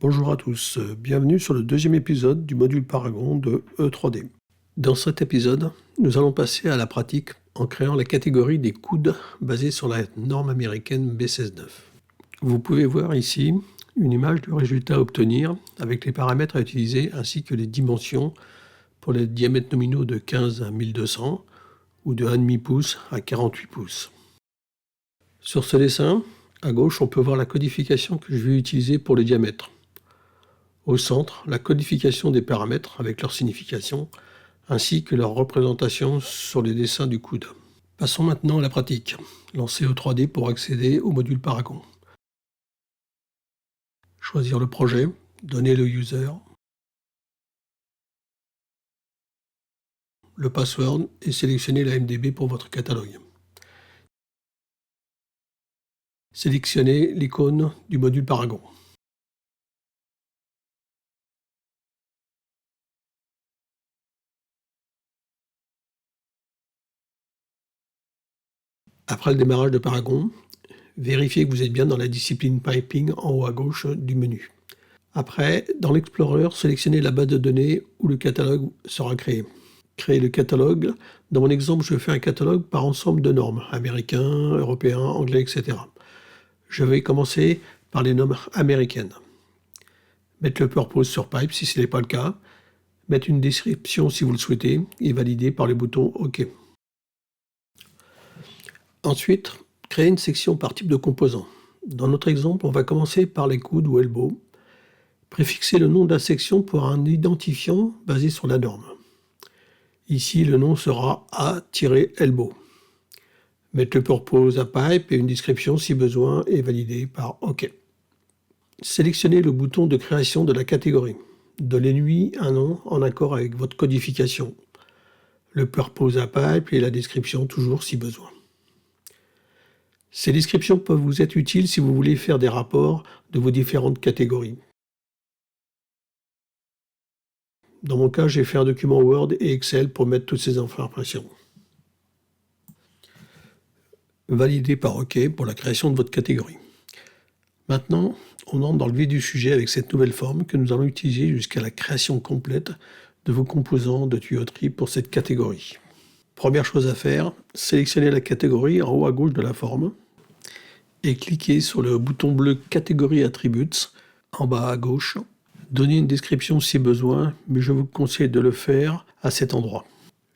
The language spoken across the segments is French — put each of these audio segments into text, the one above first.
Bonjour à tous, bienvenue sur le deuxième épisode du module Paragon de E3D. Dans cet épisode, nous allons passer à la pratique en créant la catégorie des coudes basée sur la norme américaine B169. Vous pouvez voir ici une image du résultat à obtenir avec les paramètres à utiliser ainsi que les dimensions pour les diamètres nominaux de 15 à 1200 ou de 1,5 pouce à 48 pouces. Sur ce dessin, à gauche, on peut voir la codification que je vais utiliser pour le diamètre. Au centre, la codification des paramètres avec leur signification, ainsi que leur représentation sur les dessins du coude. Passons maintenant à la pratique. Lancez E3D pour accéder au module Paragon. Choisir le projet, donner le user, le password et sélectionner la MDB pour votre catalogue. Sélectionnez l'icône du module Paragon. Après le démarrage de Paragon, vérifiez que vous êtes bien dans la discipline Piping en haut à gauche du menu. Après, dans l'Explorer, sélectionnez la base de données où le catalogue sera créé. Créer le catalogue. Dans mon exemple, je fais un catalogue par ensemble de normes, américains, européens, anglais, etc. Je vais commencer par les normes américaines. Mettre le purpose sur pipe si ce n'est pas le cas. Mettre une description si vous le souhaitez et valider par le bouton OK. Ensuite, créer une section par type de composant. Dans notre exemple, on va commencer par les coudes ou elbows. Préfixer le nom de la section pour un identifiant basé sur la norme. Ici, le nom sera A-elbow. Mettre le purpose à pipe et une description si besoin et valider par OK. Sélectionnez le bouton de création de la catégorie. Donnez-lui un nom en accord avec votre codification. Le purpose à pipe et la description toujours si besoin. Ces descriptions peuvent vous être utiles si vous voulez faire des rapports de vos différentes catégories. Dans mon cas, j'ai fait un document Word et Excel pour mettre toutes ces informations. Validez par OK pour la création de votre catégorie. Maintenant, on entre dans le vif du sujet avec cette nouvelle forme que nous allons utiliser jusqu'à la création complète de vos composants de tuyauterie pour cette catégorie. Première chose à faire, sélectionnez la catégorie en haut à gauche de la forme et cliquez sur le bouton bleu Catégorie Attributes en bas à gauche. Donnez une description si besoin, mais je vous conseille de le faire à cet endroit.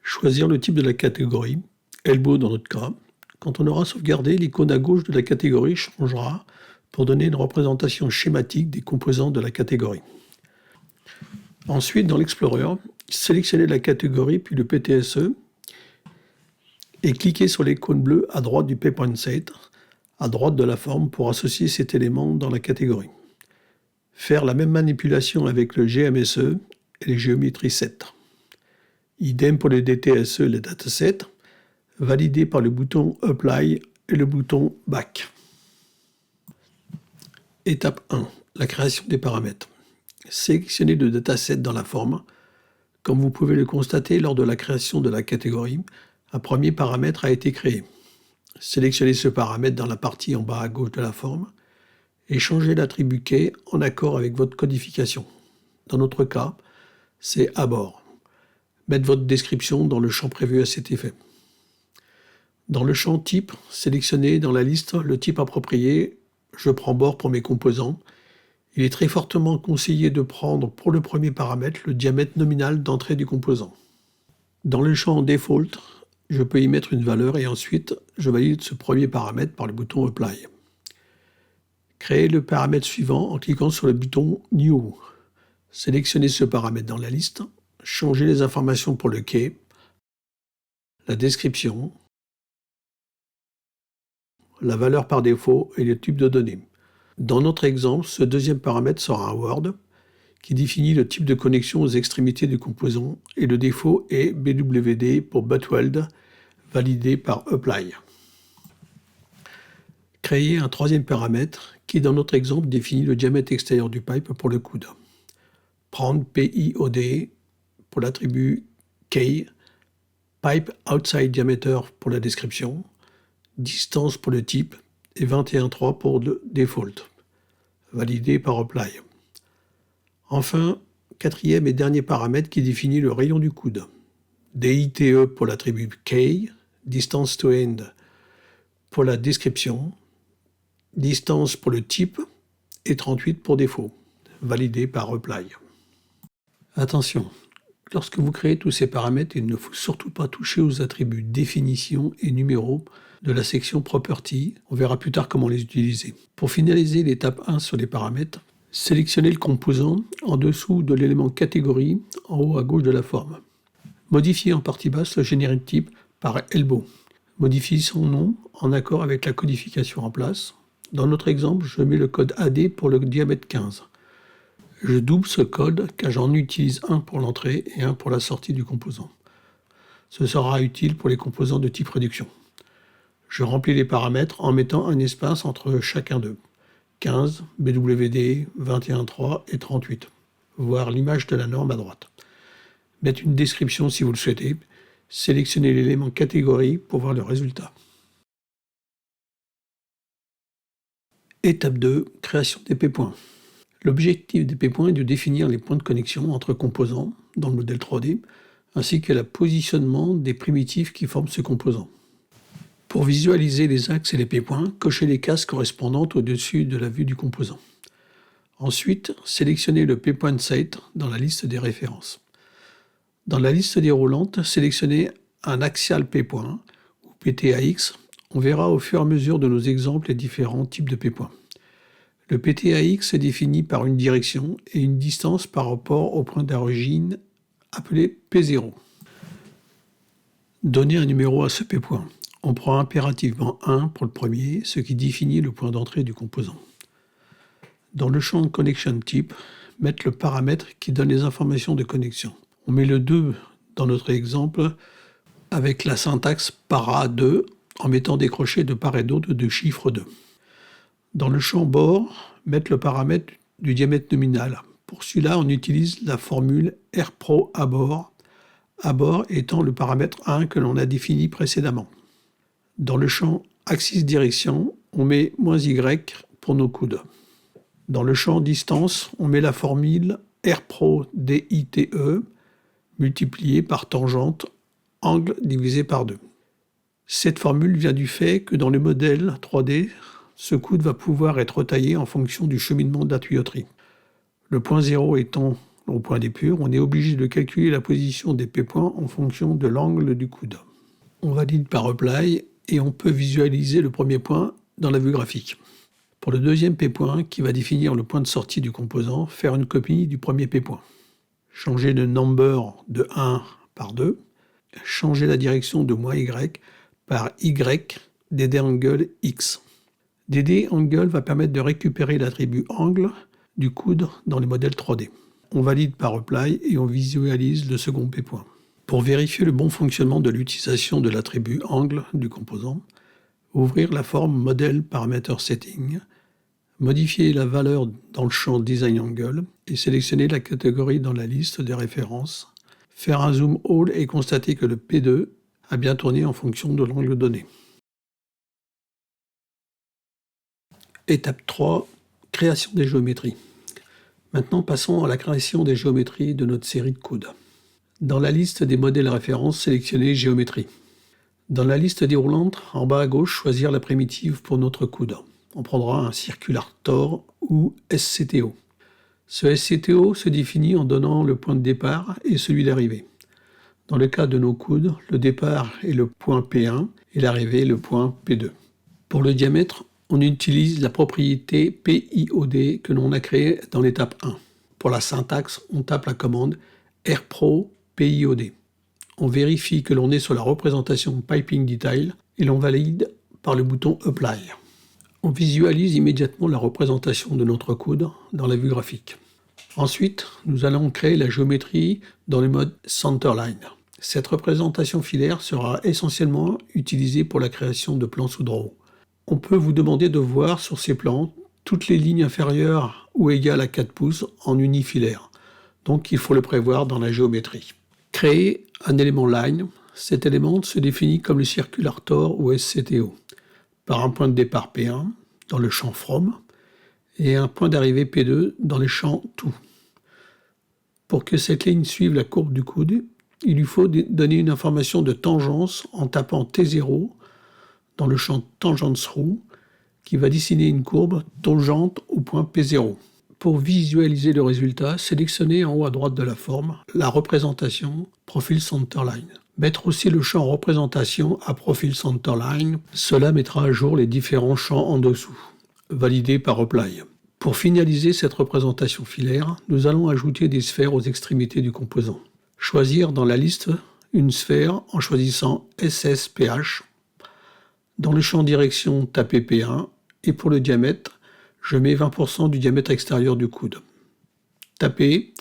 Choisir le type de la catégorie, elbow dans notre cas. Quand on aura sauvegardé, l'icône à gauche de la catégorie changera pour donner une représentation schématique des composants de la catégorie. Ensuite, dans l'Explorer, sélectionnez la catégorie puis le PTSE et cliquez sur l'icône bleue à droite du Paper Set, à droite de la forme pour associer cet élément dans la catégorie. Faire la même manipulation avec le GMSE et les géométries set. Idem pour les DTSE et les datasets, validé par le bouton Apply et le bouton Back. Étape 1. La création des paramètres. Sélectionnez le dataset dans la forme. Comme vous pouvez le constater lors de la création de la catégorie, un premier paramètre a été créé. Sélectionnez ce paramètre dans la partie en bas à gauche de la forme et changez l'attribut key en accord avec votre codification. Dans notre cas, c'est abord. Mettre votre description dans le champ prévu à cet effet. Dans le champ type, sélectionnez dans la liste le type approprié. Je prends bord pour mes composants. Il est très fortement conseillé de prendre pour le premier paramètre le diamètre nominal d'entrée du composant. Dans le champ Default, je peux y mettre une valeur et ensuite je valide ce premier paramètre par le bouton Apply. Créez le paramètre suivant en cliquant sur le bouton New. Sélectionnez ce paramètre dans la liste, changez les informations pour le key, la description, la valeur par défaut et le type de données. Dans notre exemple, ce deuxième paramètre sera un Word qui définit le type de connexion aux extrémités du composant et le défaut est BWD pour Buttweld, validé par Apply. Créer un troisième paramètre qui, dans notre exemple, définit le diamètre extérieur du pipe pour le coude. Prendre PIOD pour l'attribut K, Pipe Outside Diameter pour la description, distance pour le type et 21,3 pour le default. Validé par Apply. Enfin, quatrième et dernier paramètre qui définit le rayon du coude. DITE pour l'attribut K, distance to end pour la description, distance pour le type et 38 pour défaut, validé par reply. Attention, lorsque vous créez tous ces paramètres, il ne faut surtout pas toucher aux attributs définition et numéro de la section Property. On verra plus tard comment les utiliser. Pour finaliser l'étape 1 sur les paramètres, sélectionnez le composant en dessous de l'élément catégorie en haut à gauche de la forme. Modifiez en partie basse le générique type par Elbow. Modifiez son nom en accord avec la codification en place. Dans notre exemple, je mets le code AD pour le diamètre 15. Je double ce code car j'en utilise un pour l'entrée et un pour la sortie du composant. Ce sera utile pour les composants de type réduction. Je remplis les paramètres en mettant un espace entre chacun d'eux. 15, BWD, 21.3 et 38. Voir l'image de la norme à droite. Mettre une description si vous le souhaitez. Sélectionnez l'élément catégorie pour voir le résultat. Étape 2, création des P-points. L'objectif des P-points est de définir les points de connexion entre composants dans le modèle 3D, ainsi que le positionnement des primitifs qui forment ce composant. Pour visualiser les axes et les P-points, cochez les cases correspondantes au-dessus de la vue du composant. Ensuite, sélectionnez le P-point set dans la liste des références. Dans la liste déroulante, sélectionnez un axial P-point ou PTAX. On verra au fur et à mesure de nos exemples les différents types de P-points. Le PTAX est défini par une direction et une distance par rapport au point d'origine appelé P0. Donnez un numéro à ce P-point. On prend impérativement 1 pour le premier, ce qui définit le point d'entrée du composant. Dans le champ Connection Type, mettre le paramètre qui donne les informations de connexion. On met le 2 dans notre exemple avec la syntaxe para2 en mettant des crochets de part et d'autre de chiffre 2. Dans le champ bord, mettre le paramètre du diamètre nominal. Pour celui-là, on utilise la formule RPRO abord étant le paramètre 1 que l'on a défini précédemment. Dans le champ axis direction, on met -y pour nos coudes. Dans le champ distance, on met la formule RPRO DITE multiplié par tangente, angle divisé par 2. Cette formule vient du fait que dans le modèle 3D, ce coude va pouvoir être taillé en fonction du cheminement de la tuyauterie. Le point 0 étant au point d'épure, on est obligé de calculer la position des P-points en fonction de l'angle du coude. On valide par reply et on peut visualiser le premier point dans la vue graphique. Pour le deuxième P-point, qui va définir le point de sortie du composant, faire une copie du premier P-point. Changer le number de 1 par 2, changer la direction de -y par y dd angle x. dd angle va permettre de récupérer l'attribut angle du coude dans les modèles 3D. On valide par reply et on visualise le second P-point. Pour vérifier le bon fonctionnement de l'utilisation de l'attribut angle du composant, ouvrir la forme Model Parameter Setting, modifier la valeur dans le champ Design Angle et sélectionner la catégorie dans la liste des références, faire un zoom all et constater que le P2 a bien tourné en fonction de l'angle donné. Étape 3, création des géométries. Maintenant, passons à la création des géométries de notre série de coudes. Dans la liste des modèles références, sélectionnez Géométrie. Dans la liste déroulante, en bas à gauche, choisir la primitive pour notre coude. On prendra un Circular-Tor ou SCTO. Ce SCTO se définit en donnant le point de départ et celui d'arrivée. Dans le cas de nos coudes, le départ est le point P1 et l'arrivée le point P2. Pour le diamètre, on utilise la propriété PIOD que l'on a créée dans l'étape 1. Pour la syntaxe, on tape la commande RPRO PIOD. On vérifie que l'on est sur la représentation Piping Detail et l'on valide par le bouton Apply. On visualise immédiatement la représentation de notre coude dans la vue graphique. Ensuite, nous allons créer la géométrie dans le mode Centerline. Cette représentation filaire sera essentiellement utilisée pour la création de plans sous draw. On peut vous demander de voir sur ces plans toutes les lignes inférieures ou égales à 4 pouces en unifilaire. Donc il faut le prévoir dans la géométrie. Créer un élément line. Cet élément se définit comme le Circular-Tor ou SCTO par un point de départ P1 dans le champ From et un point d'arrivée P2 dans le champ To. Pour que cette ligne suive la courbe du coude, il lui faut donner une information de tangence en tapant T0 dans le champ Tangent Through, qui va dessiner une courbe tangente au point P0. Pour visualiser le résultat, sélectionnez en haut à droite de la forme la représentation Profile Centerline. Mettre aussi le champ représentation à Profile Centerline, cela mettra à jour les différents champs en dessous. Validé par Apply. Pour finaliser cette représentation filaire, nous allons ajouter des sphères aux extrémités du composant. Choisir dans la liste une sphère en choisissant SSPH. Dans le champ direction, tapez P1 et pour le diamètre, je mets 20% du diamètre extérieur du coude. Tapez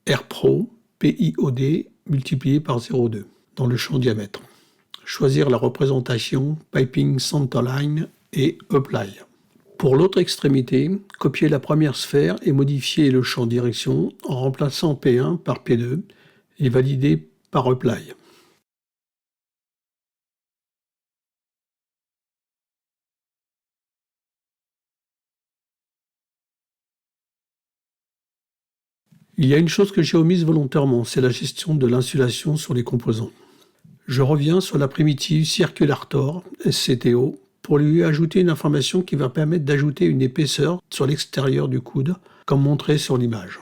RPRO PIOD multiplié par 0,2 dans le champ diamètre. Choisir la représentation Piping Centerline et Apply. Pour l'autre extrémité, copiez la première sphère et modifiez le champ direction en remplaçant P1 par P2 et validez par Apply. Il y a une chose que j'ai omise volontairement, c'est la gestion de l'insulation sur les composants. Je reviens sur la primitive Circulartor, SCTO, pour lui ajouter une information qui va permettre d'ajouter une épaisseur sur l'extérieur du coude, comme montré sur l'image.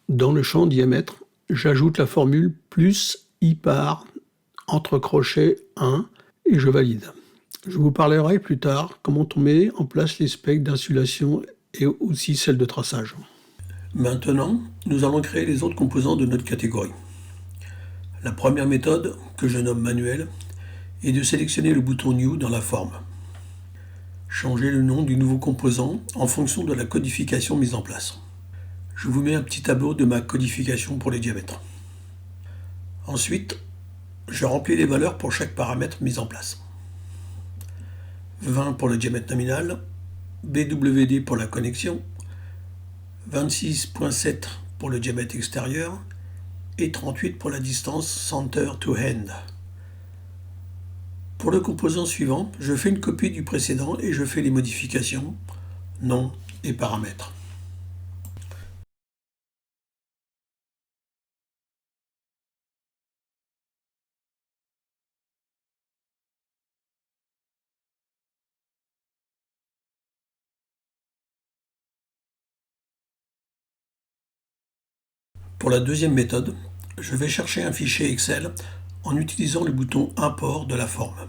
Dans le champ diamètre, j'ajoute la formule plus I par entre crochets 1 et je valide. Je vous parlerai plus tard comment on met en place les specs d'insulation et aussi celles de traçage. Maintenant, nous allons créer les autres composants de notre catégorie. La première méthode, que je nomme manuelle, est de sélectionner le bouton New dans la forme. Changez le nom du nouveau composant en fonction de la codification mise en place. Je vous mets un petit tableau de ma codification pour les diamètres. Ensuite, je remplis les valeurs pour chaque paramètre mis en place. 20 pour le diamètre nominal, BWD pour la connexion, 26.7 pour le diamètre extérieur et 38 pour la distance center to end. Pour le composant suivant, je fais une copie du précédent et je fais les modifications, nom et paramètres. Pour la deuxième méthode, je vais chercher un fichier Excel en utilisant le bouton Import de la forme.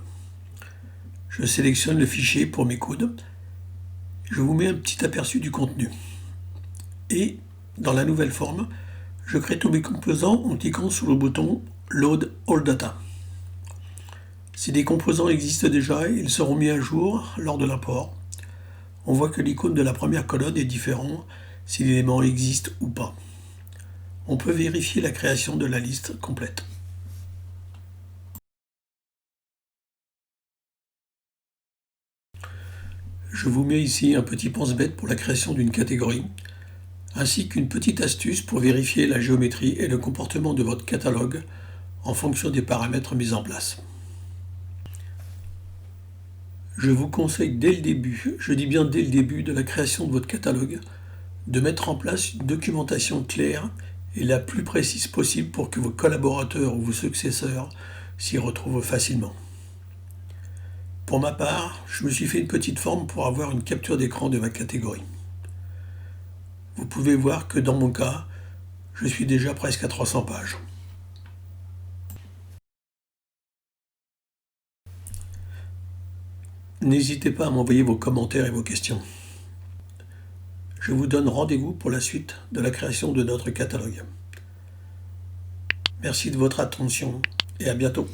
Je sélectionne le fichier pour mes coudes. Je vous mets un petit aperçu du contenu. Et, dans la nouvelle forme, je crée tous mes composants en cliquant sur le bouton Load All Data. Si des composants existent déjà, ils seront mis à jour lors de l'import. On voit que l'icône de la première colonne est différente si l'élément existe ou pas. On peut vérifier la création de la liste complète. Je vous mets ici un petit pense-bête pour la création d'une catégorie, ainsi qu'une petite astuce pour vérifier la géométrie et le comportement de votre catalogue en fonction des paramètres mis en place. Je vous conseille dès le début, je dis bien dès le début de la création de votre catalogue, de mettre en place une documentation claire et la plus précise possible pour que vos collaborateurs ou vos successeurs s'y retrouvent facilement. Pour ma part, je me suis fait une petite forme pour avoir une capture d'écran de ma catégorie. Vous pouvez voir que dans mon cas, je suis déjà presque à 300 pages. N'hésitez pas à m'envoyer vos commentaires et vos questions. Je vous donne rendez-vous pour la suite de la création de notre catalogue. Merci de votre attention et à bientôt.